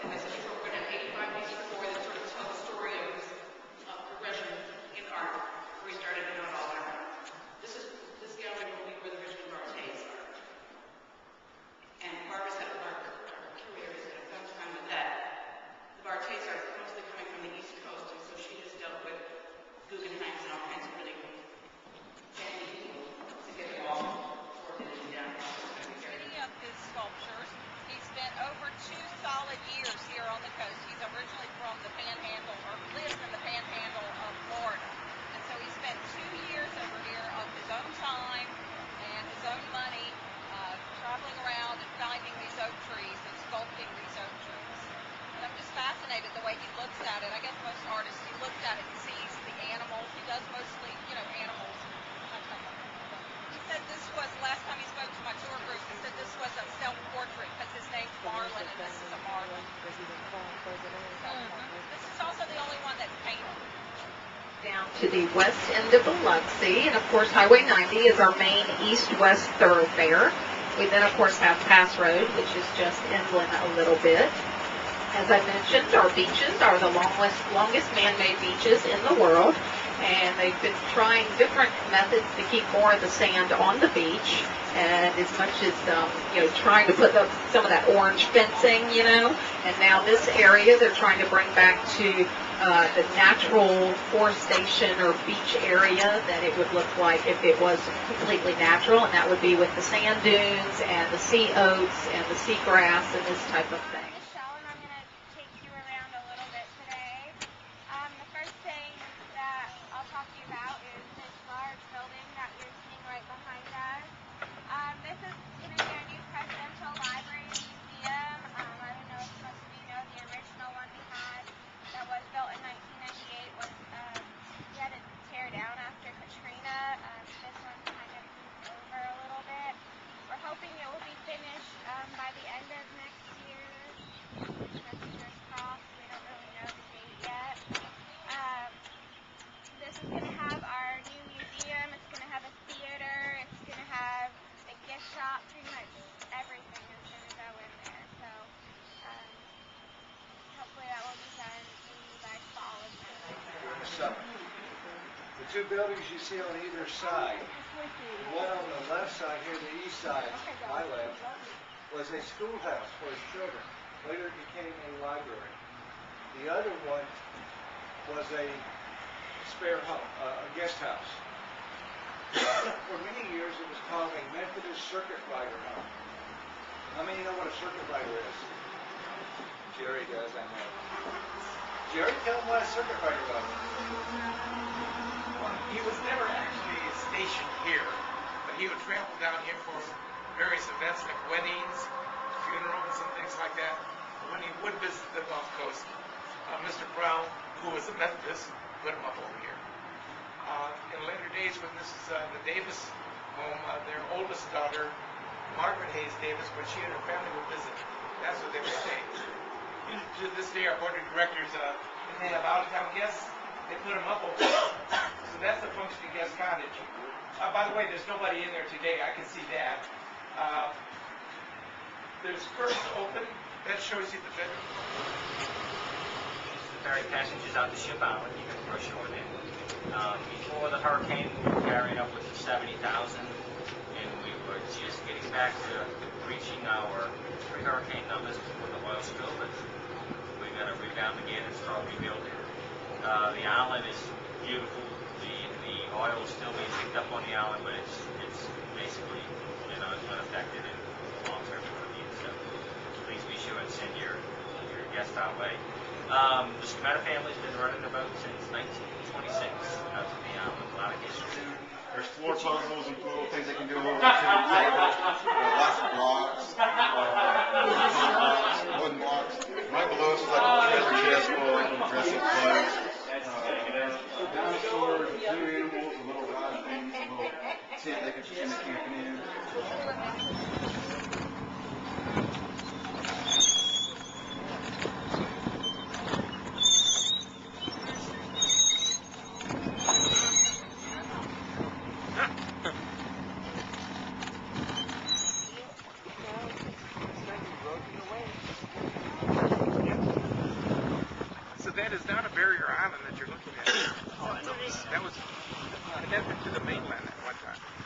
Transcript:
And as I said, we're going to have 85 pieces for that sort of tell the story of this progression in art, where we started and how it all went. This gallery will be where the original Barthes are. And Barbara said, our curator said, at some time that the Barthes are mostly coming from the East Coast, and so she has dealt with Guggenheims and all kinds of really fancy people to get them all sorted and down. Many of his sculptures, he spent over 2 solid years here on the coast. He's originally from the Panhandle, or lives in the Panhandle of Florida. And so he spent 2 years over here of his own time and his own money, traveling around and finding these oak trees and sculpting these oak trees. And I'm just fascinated the way he looks at it. I guess most artists, he looks at it and sees the animals. He does mostly, animals. He said this was, last time he spoke to my tour group, he said this was a self-portrait because his name's Marlin and this is a Marlin. This is also the only one that's painted. Down to the west end of Biloxi, and of course Highway 90 is our main east-west thoroughfare. We then of course have Pass Road, which is just inland a little bit. As I mentioned, our beaches are the longest man-made beaches in the world, and they've been trying different methods to keep more of the sand on the beach, and as much as trying to put some of that orange fencing, and now this area they're trying to bring back to the natural forestation or beach area that it would look like if it was completely natural, and that would be with the sand dunes and the sea oats and the seagrass and this type of thing. The two buildings you see on either side, the one on the left side here, the east side, my left, was a schoolhouse for his children. Later it became a library. The other one was a spare home, a guest house. For many years it was called a Methodist circuit rider home. How many know what a circuit rider is? Jerry does, I know. Jerry, tell them what a circuit rider was. He was never actually stationed here, but he would travel down here for various events like weddings, funerals, and things like that. When he would visit the Gulf Coast, Mr. Brown, who was a Methodist, put him up over here. In later days, when this is the Davis home, their oldest daughter, Margaret Hayes Davis, when she and her family would visit, that's where they would stay. To this day, our board of directors, if they have out-of-town guests, they put them up over there. So that's the functioning guest cottage. By the way, there's nobody in there today. I can see that. There's first open. That shows you the bedroom. To ferry passengers out to Ship Island, you can throw shore there. Before the hurricane, we were carrying upwards of 70,000, and we were just getting back to reaching our pre-hurricane numbers before the oil spill, but we're going to rebound again and start rebuilding. The island is beautiful. The oil is still being picked up on the island, but it's basically unaffected in the long term for you. So please be sure and send your guests our way. The Schumetta family's been running the boat since 1926 out to the island. A lot of history. There's floor puzzles and little things they can do over the lots of blocks, wooden blocks. Right below us is like a treasure chest full of dressing clothes. Dinosaurs, zoo animals, little rod things, little tent they can spend camping in. that is not a barrier island that you're looking at. That was connected to the mainland at one time.